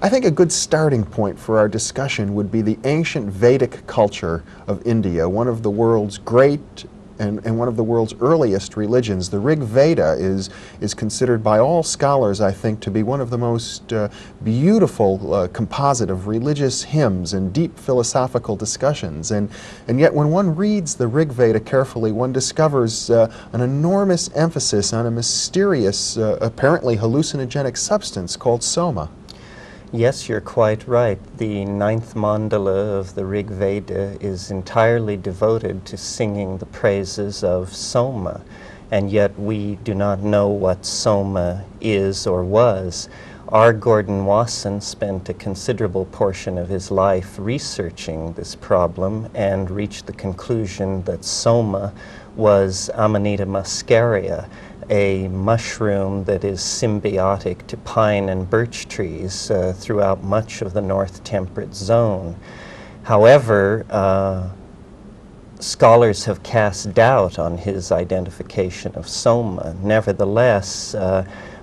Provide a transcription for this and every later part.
I think a good starting point for our discussion would be the ancient Vedic culture of India, one of the world's great and one of the world's earliest religions. The Rig Veda is considered by all scholars, I think, to be one of the most beautiful composite of religious hymns and deep philosophical discussions. And yet when one reads the Rig Veda carefully, one discovers an enormous emphasis on a mysterious, apparently hallucinogenic substance called soma. Yes, you're quite right. The ninth mandala of the Rig Veda is entirely devoted to singing the praises of soma, and yet we do not know what soma is or was. R. Gordon Wasson spent a considerable portion of his life researching this problem and reached the conclusion that soma was Amanita muscaria, a mushroom that is symbiotic to pine and birch trees throughout much of the North Temperate Zone. However, scholars have cast doubt on his identification of soma. Nevertheless,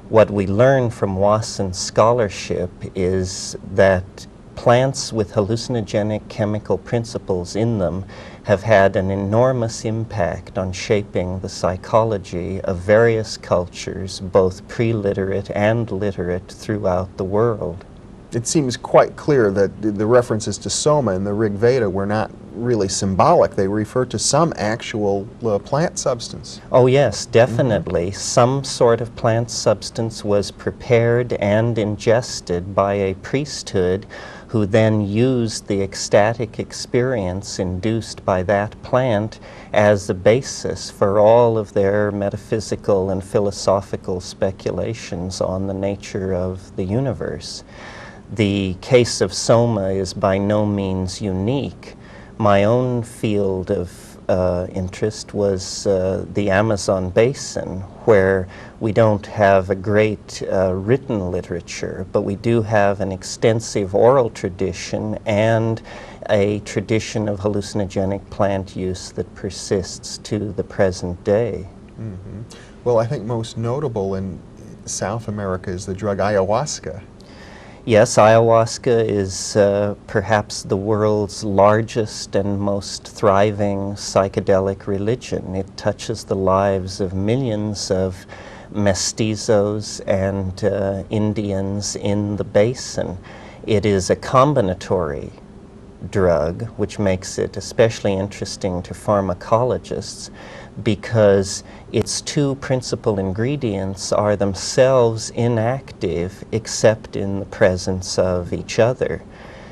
what we learn from Wasson's scholarship is that plants with hallucinogenic chemical principles in them have had an enormous impact on shaping the psychology of various cultures, both pre-literate and literate, throughout the world. It seems quite clear that the references to soma in the Rig Veda were not really symbolic. They refer to some actual plant substance. Oh yes, definitely. Some sort of plant substance was prepared and ingested by a priesthood who then used the ecstatic experience induced by that plant as the basis for all of their metaphysical and philosophical speculations on the nature of the universe. The case of soma is by no means unique. My own field of interest was the Amazon basin, where we don't have a great written literature, but we do have an extensive oral tradition and a tradition of hallucinogenic plant use that persists to the present day. Mm-hmm. Well, I think most notable in South America is the drug ayahuasca. Yes, ayahuasca is perhaps the world's largest and most thriving psychedelic religion. It touches the lives of millions of mestizos and Indians in the basin. It is a combinatory drug, which makes it especially interesting to pharmacologists, because its two principal ingredients are themselves inactive except in the presence of each other.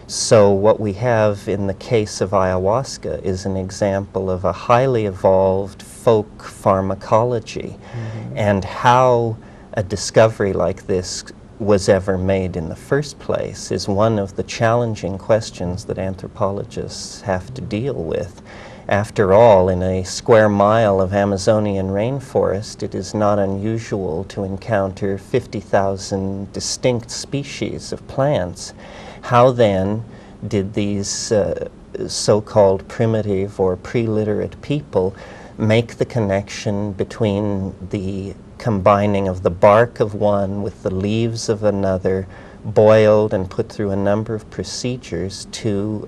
So what we have in the case of ayahuasca is an example of a highly evolved folk pharmacology. Mm-hmm. And how a discovery like this was ever made in the first place is one of the challenging questions that anthropologists have to deal with. After all, in a square mile of Amazonian rainforest, it is not unusual to encounter 50,000 distinct species of plants. How then did these so-called primitive or pre-literate people make the connection between the combining of the bark of one with the leaves of another, boiled and put through a number of procedures to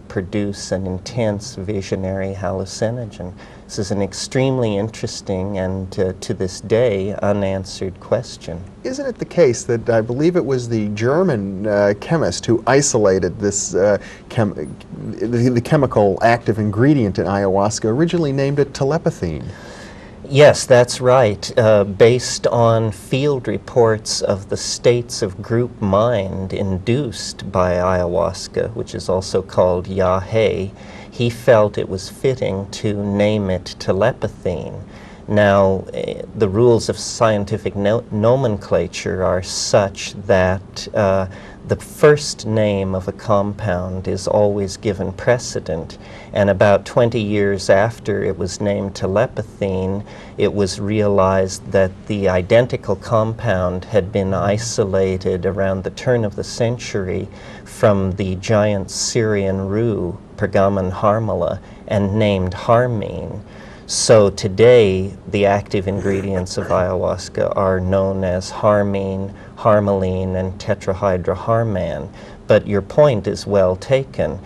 produce an intense visionary hallucinogen? This is an extremely interesting and to this day unanswered question. Isn't it the case that I believe it was the German chemist who isolated this the chemical active ingredient in ayahuasca, originally named it telepathine? Yes, that's right. Based on field reports of the states of group mind induced by ayahuasca, which is also called yahe, he felt it was fitting to name it telepathine. Now, the rules of scientific nomenclature are such that the first name of a compound is always given precedent, and about 20 years after it was named telepathine, it was realized that the identical compound had been isolated around the turn of the century from the giant Syrian rue, Pergamon harmala, and named harmine. So today, the active ingredients of ayahuasca are known as harmine, harmaline, and tetrahydroharman. But your point is well taken.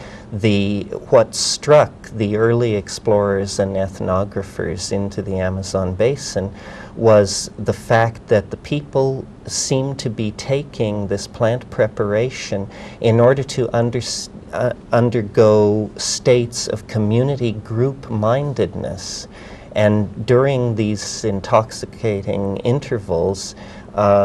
What struck the early explorers and ethnographers into the Amazon basin was the fact that the people seemed to be taking this plant preparation in order to undergo states of community group-mindedness. And during these intoxicating intervals,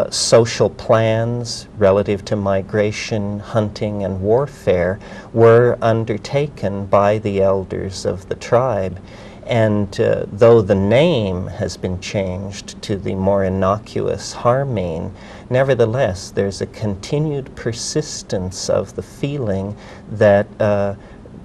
social plans relative to migration, hunting, and warfare were undertaken by the elders of the tribe. And though the name has been changed to the more innocuous harmine, nevertheless, there's a continued persistence of the feeling that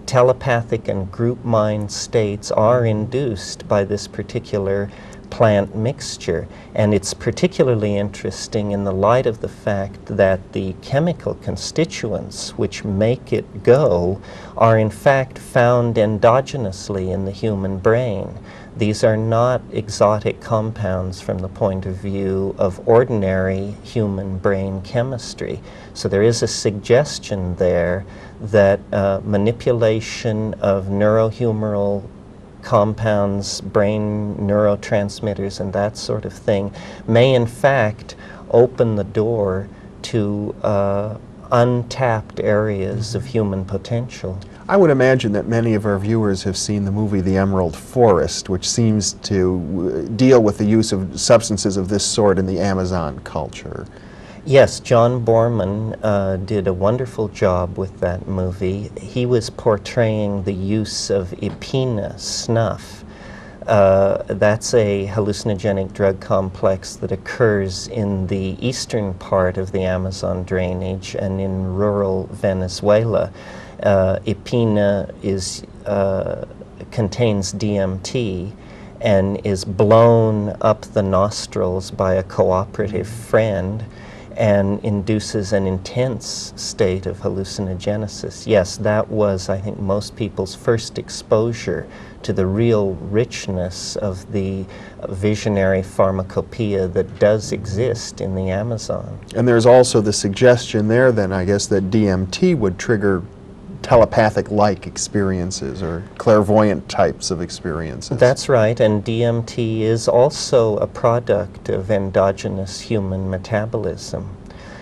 telepathic and group mind states are induced by this particular plant mixture. And it's particularly interesting in the light of the fact that the chemical constituents which make it go are in fact found endogenously in the human brain. These are not exotic compounds from the point of view of ordinary human brain chemistry. So there is a suggestion there that manipulation of neurohumoral compounds, brain neurotransmitters, and that sort of thing may in fact open the door to untapped areas of human potential. I would imagine that many of our viewers have seen the movie The Emerald Forest, which seems to deal with the use of substances of this sort in the Amazon culture. Yes, John Borman did a wonderful job with that movie. He was portraying the use of epina, snuff. That's a hallucinogenic drug complex that occurs in the eastern part of the Amazon drainage and in rural Venezuela. Epina contains DMT and is blown up the nostrils by a cooperative friend and induces an intense state of hallucinogenesis. Yes, that was, I think, most people's first exposure to the real richness of the visionary pharmacopoeia that does exist in the Amazon. And there's also the suggestion there then, I guess, that DMT would trigger telepathic-like experiences or clairvoyant types of experiences. That's right, and DMT is also a product of endogenous human metabolism.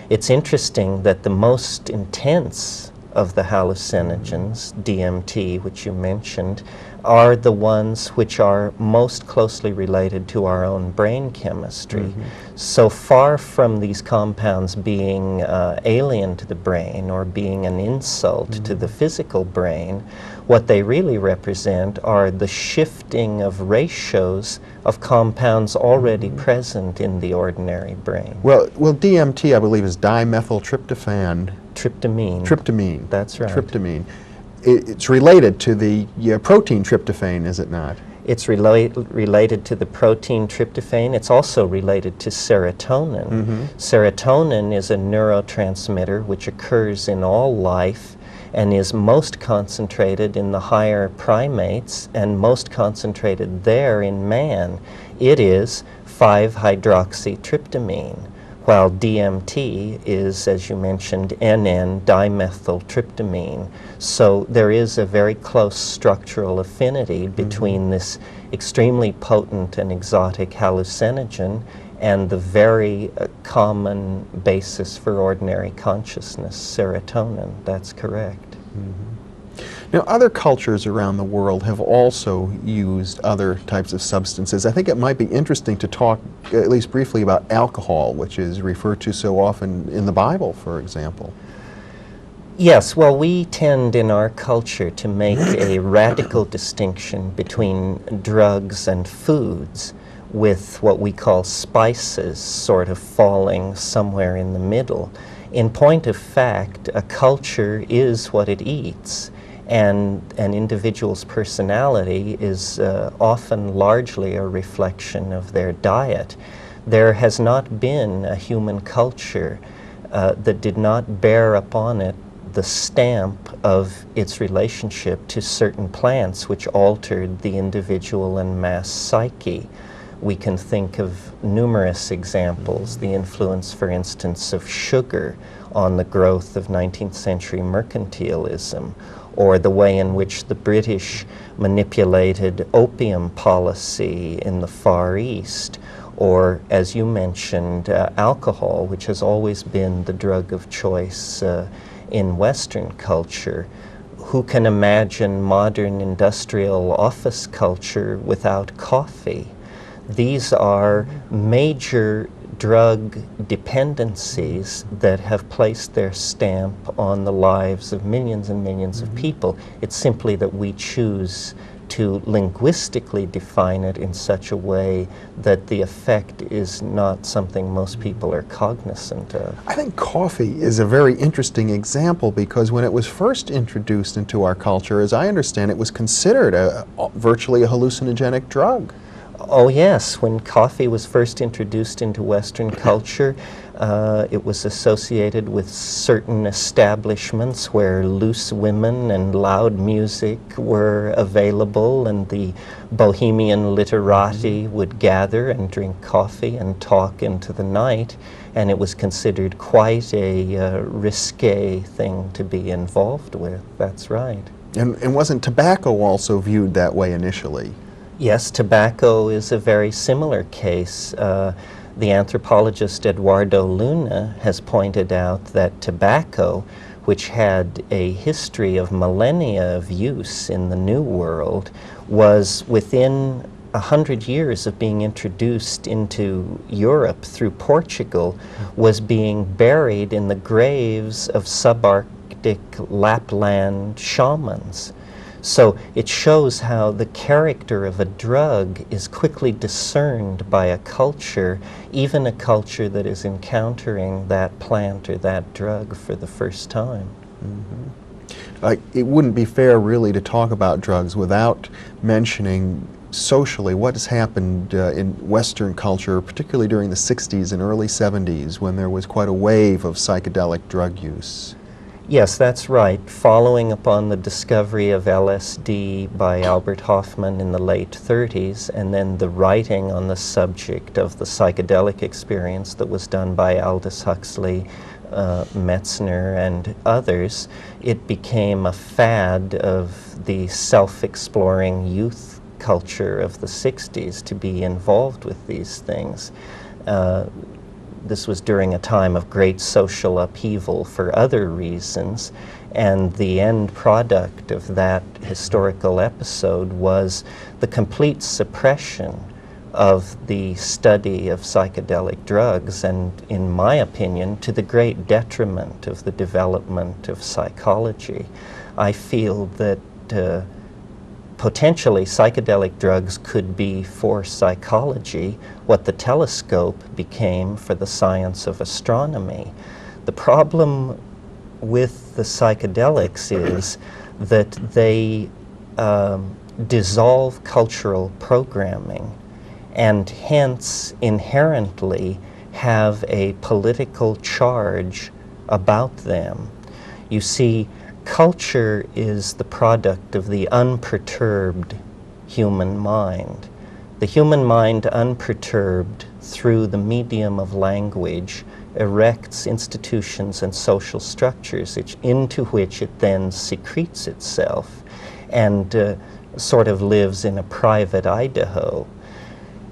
It's interesting that the most intense of the hallucinogens, DMT, which you mentioned, are the ones which are most closely related to our own brain chemistry. So far from these compounds being alien to the brain or being an insult to the physical brain, what they really represent are the shifting of ratios of compounds already present in the ordinary brain. Well, DMT, I believe, is dimethyltryptophan. Tryptamine. Tryptamine. That's right. Tryptamine. It's related to the protein tryptophan, is it not? It's related to the protein tryptophan. It's also related to serotonin. Serotonin is a neurotransmitter which occurs in all life and is most concentrated in the higher primates and most concentrated there in man. It is 5-hydroxytryptamine, while DMT is, as you mentioned, NN-dimethyltryptamine. So there is a very close structural affinity between this extremely potent and exotic hallucinogen and the very common basis for ordinary consciousness, serotonin. That's correct. Now, other cultures around the world have also used other types of substances. I think it might be interesting to talk, at least briefly, about alcohol, which is referred to so often in the Bible, for example. Yes, well, we tend in our culture to make a radical distinction between drugs and foods, with what we call spices sort of falling somewhere in the middle. In point of fact, a culture is what it eats, and an individual's personality is often largely a reflection of their diet. There has not been a human culture that did not bear upon it the stamp of its relationship to certain plants which altered the individual and mass psyche. We can think of numerous examples, the influence, for instance, of sugar on the growth of 19th century mercantilism, or the way in which the British manipulated opium policy in the Far East, or, as you mentioned, alcohol, which has always been the drug of choice in Western culture. Who can imagine modern industrial office culture without coffee? These are major drug dependencies that have placed their stamp on the lives of millions and millions of people. It's simply that we choose to linguistically define it in such a way that the effect is not something most people are cognizant of. I think coffee is a very interesting example because when it was first introduced into our culture, as I understand it, was considered virtually a hallucinogenic drug. Oh yes, when coffee was first introduced into Western culture, it was associated with certain establishments where loose women and loud music were available, and the bohemian literati would gather and drink coffee and talk into the night, and it was considered quite a risque thing to be involved with. That's right. And wasn't tobacco also viewed that way initially? Yes, tobacco is a very similar case. The anthropologist Eduardo Luna has pointed out that tobacco, which had a history of millennia of use in the New World, was within 100 years of being introduced into Europe through Portugal, was being buried in the graves of subarctic Lapland shamans. So it shows how the character of a drug is quickly discerned by a culture, even a culture that is encountering that plant or that drug for the first time. It wouldn't be fair really to talk about drugs without mentioning socially what has happened in Western culture, particularly during the 60s and early 70s when there was quite a wave of psychedelic drug use. Yes, that's right. Following upon the discovery of LSD by Albert Hofmann in the late 30s, and then the writing on the subject of the psychedelic experience that was done by Aldous Huxley, Metzner, and others, it became a fad of the self-exploring youth culture of the 60s to be involved with these things. This was during a time of great social upheaval for other reasons, and the end product of that historical episode was the complete suppression of the study of psychedelic drugs, and in my opinion, to the great detriment of the development of psychology. I feel that potentially psychedelic drugs could be for psychology what the telescope became for the science of astronomy. The problem with the psychedelics is that they dissolve cultural programming and hence inherently have a political charge about them. You see, culture is the product of the unperturbed human mind. The human mind, unperturbed through the medium of language, erects institutions and social structures into which it then secretes itself and sort of lives in a private Idaho.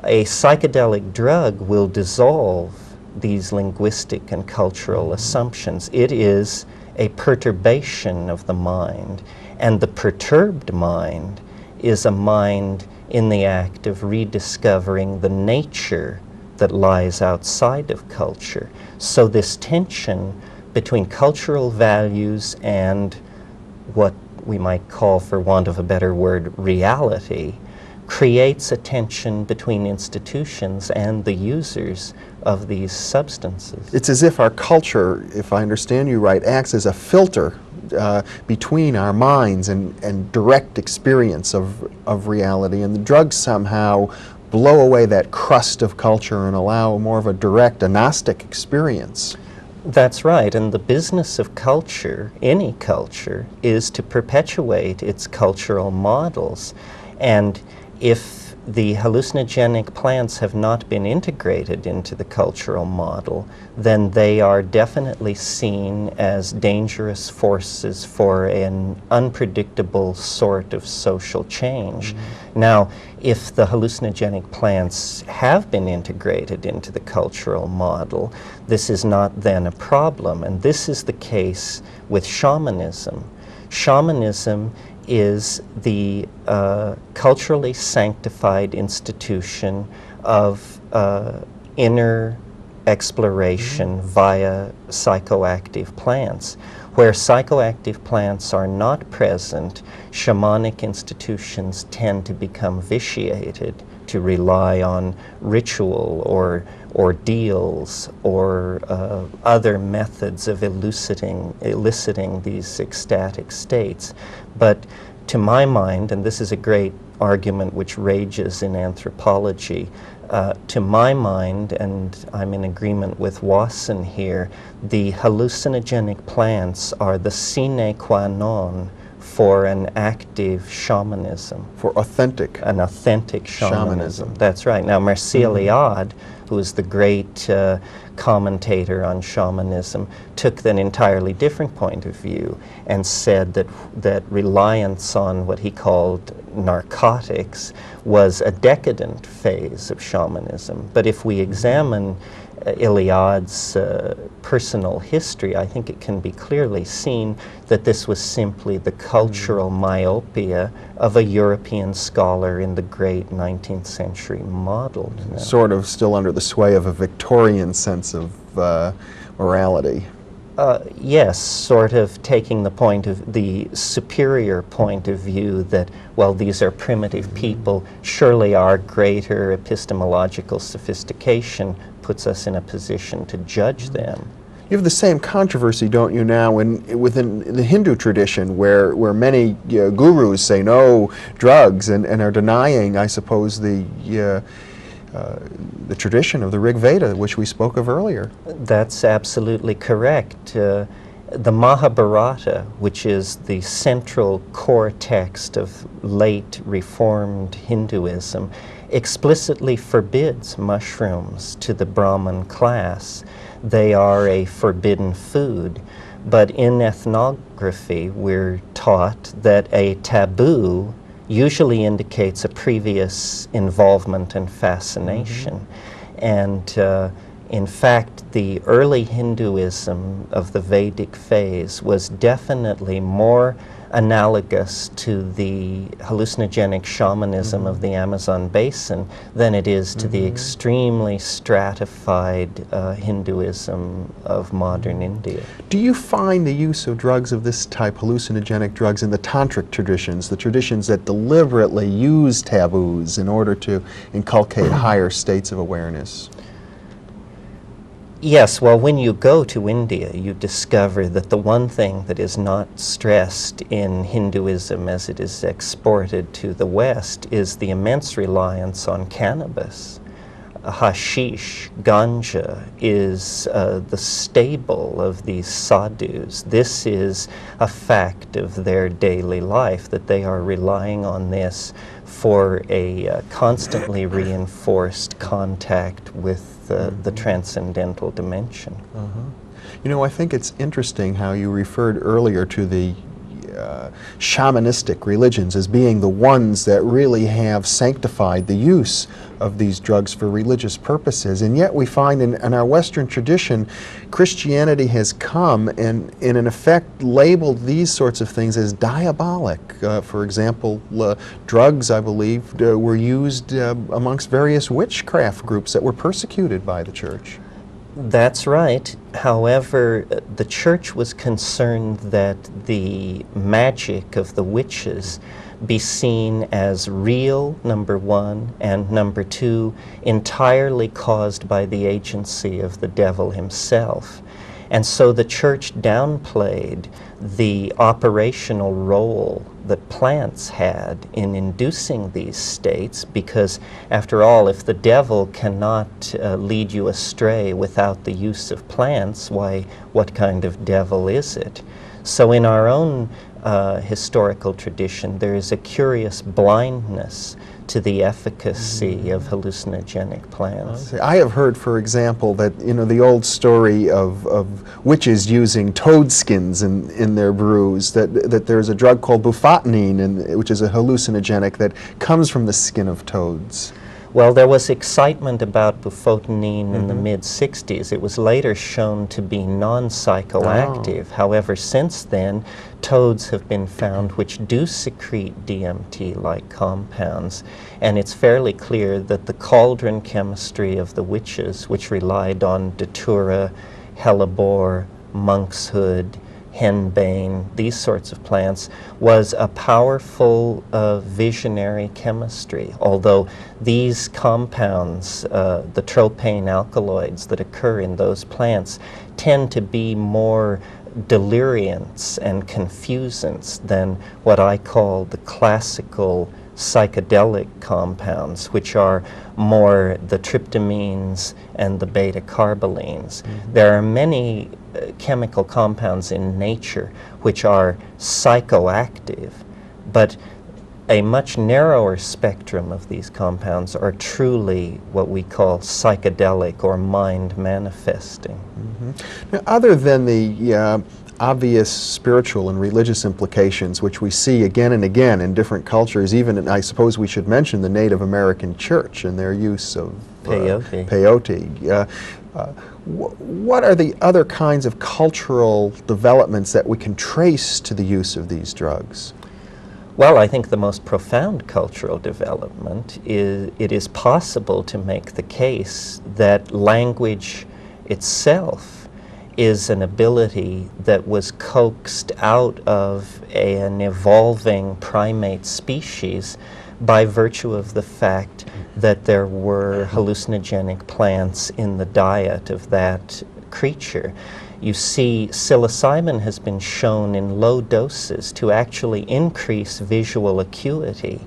A psychedelic drug will dissolve these linguistic and cultural assumptions. It is a perturbation of the mind, and the perturbed mind is a mind in the act of rediscovering the nature that lies outside of culture. So this tension between cultural values and what we might call, for want of a better word, reality, creates a tension between institutions and the users of these substances. It's as if our culture, if I understand you right, acts as a filter between our minds and direct experience of reality, and the drugs somehow blow away that crust of culture and allow more of a direct, agnostic experience. That's right, and the business of culture, any culture, is to perpetuate its cultural models. And if the hallucinogenic plants have not been integrated into the cultural model, then they are definitely seen as dangerous forces for an unpredictable sort of social change. Now, if the hallucinogenic plants have been integrated into the cultural model, this is not then a problem, and this is the case with shamanism. Shamanism is the culturally sanctified institution of inner exploration via psychoactive plants. Where psychoactive plants are not present, shamanic institutions tend to become vitiated, to rely on ritual or ordeals or other methods of eliciting these ecstatic states. But to my mind, and this is a great argument which rages in anthropology, to my mind, and I'm in agreement with Wasson here, the hallucinogenic plants are the sine qua non for an active shamanism. For authentic. An authentic shamanism. That's right. Now, Mircea Eliade, who is the great commentator on shamanism, took an entirely different point of view and said that reliance on what he called narcotics was a decadent phase of shamanism. But if we examine Eliade's personal history, I think it can be clearly seen that this was simply the cultural myopia of a European scholar in the great 19th century model. Sort of still under the sway of a Victorian sense of morality. Yes, sort of taking the superior point of view that, well, these are primitive people, surely our greater epistemological sophistication puts us in a position to judge them. You have the same controversy, don't you, now within the Hindu tradition, where many gurus say no drugs and are denying, I suppose, the tradition of the Rig Veda, which we spoke of earlier. That's absolutely correct. The Mahabharata, which is the central core text of late Reformed Hinduism, explicitly forbids mushrooms to the Brahmin class. They are a forbidden food. But in ethnography, we're taught that a taboo usually indicates a previous involvement and fascination. And in fact, the early Hinduism of the Vedic phase was definitely more analogous to the hallucinogenic shamanism of the Amazon basin than it is to the extremely stratified Hinduism of modern India. Do you find the use of drugs of this type, hallucinogenic drugs, in the tantric traditions, the traditions that deliberately use taboos in order to inculcate higher states of awareness? Yes, well, when you go to India, you discover that the one thing that is not stressed in Hinduism as it is exported to the West is the immense reliance on cannabis. Hashish, ganja, is the staple of these sadhus. This is a fact of their daily life, that they are relying on this for a constantly reinforced contact with the transcendental dimension. You know, I think it's interesting how you referred earlier to the shamanistic religions as being the ones that really have sanctified the use of these drugs for religious purposes. And yet we find in our Western tradition, Christianity has come and in effect labeled these sorts of things as diabolic. For example, drugs, I believe, were used amongst various witchcraft groups that were persecuted by the church. That's right. However, the church was concerned that the magic of the witches be seen as real, number one, and number two, entirely caused by the agency of the devil himself. And so the church downplayed the operational role that plants had in inducing these states, because after all, if the devil cannot lead you astray without the use of plants, why, what kind of devil is it? So in our own historical tradition, there is a curious blindness to the efficacy of hallucinogenic plants. I have heard, for example, that, you know, the old story of witches using toad skins in their brews, that there's a drug called bufotenine, which is a hallucinogenic that comes from the skin of toads. Well, there was excitement about bufotenine in the mid-60s. It was later shown to be non-psychoactive. However, since then, toads have been found which do secrete DMT-like compounds, and it's fairly clear that the cauldron chemistry of the witches, which relied on datura, hellebore, monkshood, henbane, these sorts of plants, was a powerful visionary chemistry, although these compounds, the tropane alkaloids that occur in those plants, tend to be more deliriants and confusants than what I call the classical psychedelic compounds, which are more the tryptamines and the beta-carbolines. There are many chemical compounds in nature which are psychoactive, but a much narrower spectrum of these compounds are truly what we call psychedelic or mind manifesting. Now, other than the obvious spiritual and religious implications, which we see again and again in different cultures, even in, I suppose we should mention the Native American Church and their use of peyote. What are the other kinds of cultural developments that we can trace to the use of these drugs? Well, I think the most profound cultural development is it is possible to make the case that language itself is an ability that was coaxed out of an evolving primate species by virtue of the fact that there were hallucinogenic plants in the diet of that creature. You see, psilocybin has been shown in low doses to actually increase visual acuity.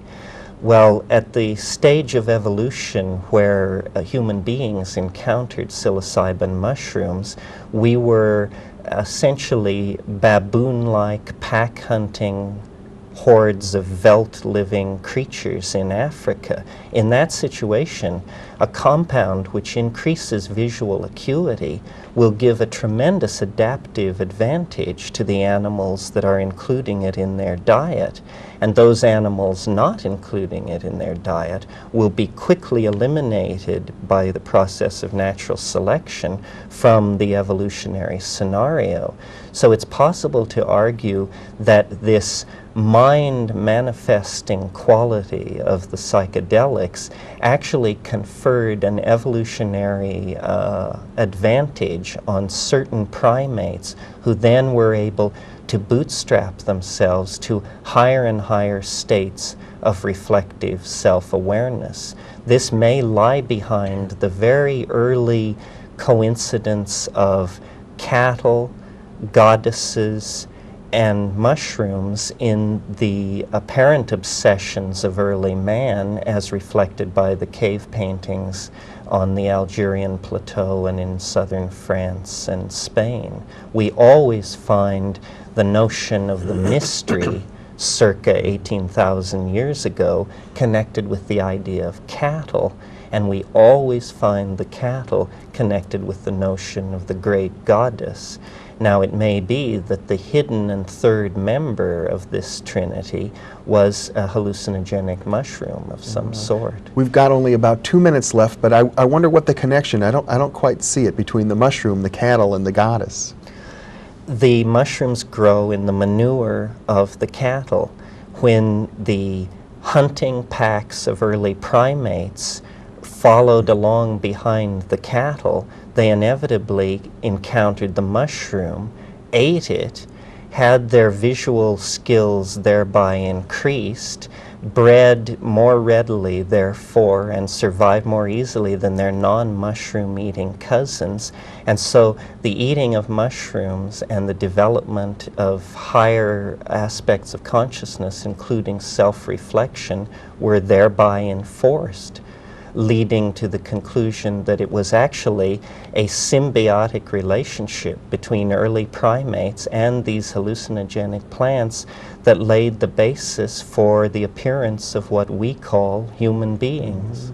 Well, at the stage of evolution where human beings encountered psilocybin mushrooms, we were essentially baboon-like pack-hunting hordes of veldt-living creatures in Africa. In that situation, a compound which increases visual acuity will give a tremendous adaptive advantage to the animals that are including it in their diet. And those animals not including it in their diet will be quickly eliminated by the process of natural selection from the evolutionary scenario. So it's possible to argue that this mind manifesting quality of the psychedelics actually conferred an evolutionary advantage on certain primates who then were able to bootstrap themselves to higher and higher states of reflective self-awareness. This may lie behind the very early coincidence of cattle, goddesses, and mushrooms in the apparent obsessions of early man as reflected by the cave paintings on the Algerian plateau and in southern France and Spain. We always find the notion of the mystery circa 18,000 years ago connected with the idea of cattle, and we always find the cattle connected with the notion of the great goddess. Now, it may be that the hidden and third member of this trinity was a hallucinogenic mushroom of some sort. We've got only about 2 minutes left, but I wonder what the connection, I don't quite see it, between the mushroom, the cattle, and the goddess. The mushrooms grow in the manure of the cattle. When the hunting packs of early primates followed along behind the cattle, they inevitably encountered the mushroom, ate it, had their visual skills thereby increased, bred more readily, therefore, and survive more easily than their non-mushroom eating cousins. And so the eating of mushrooms and the development of higher aspects of consciousness, including self-reflection, were thereby enforced, leading to the conclusion that it was actually a symbiotic relationship between early primates and these hallucinogenic plants that laid the basis for the appearance of what we call human beings.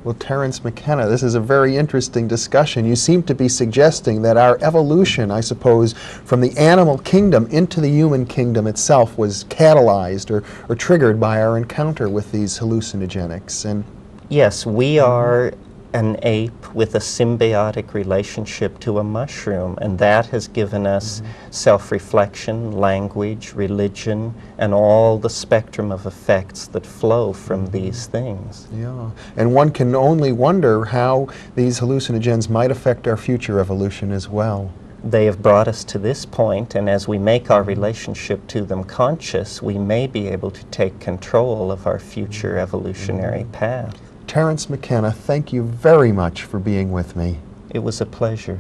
Well, Terence McKenna, this is a very interesting discussion. You seem to be suggesting that our evolution, I suppose, from the animal kingdom into the human kingdom itself was catalyzed or triggered by our encounter with these hallucinogenics. And yes, we are an ape with a symbiotic relationship to a mushroom, and that has given us self-reflection, language, religion, and all the spectrum of effects that flow from these things. yeah, and one can only wonder how these hallucinogens might affect our future evolution as well. They have brought us to this point, and as we make our relationship to them conscious, we may be able to take control of our future evolutionary path. Terence McKenna, thank you very much for being with me. It was a pleasure.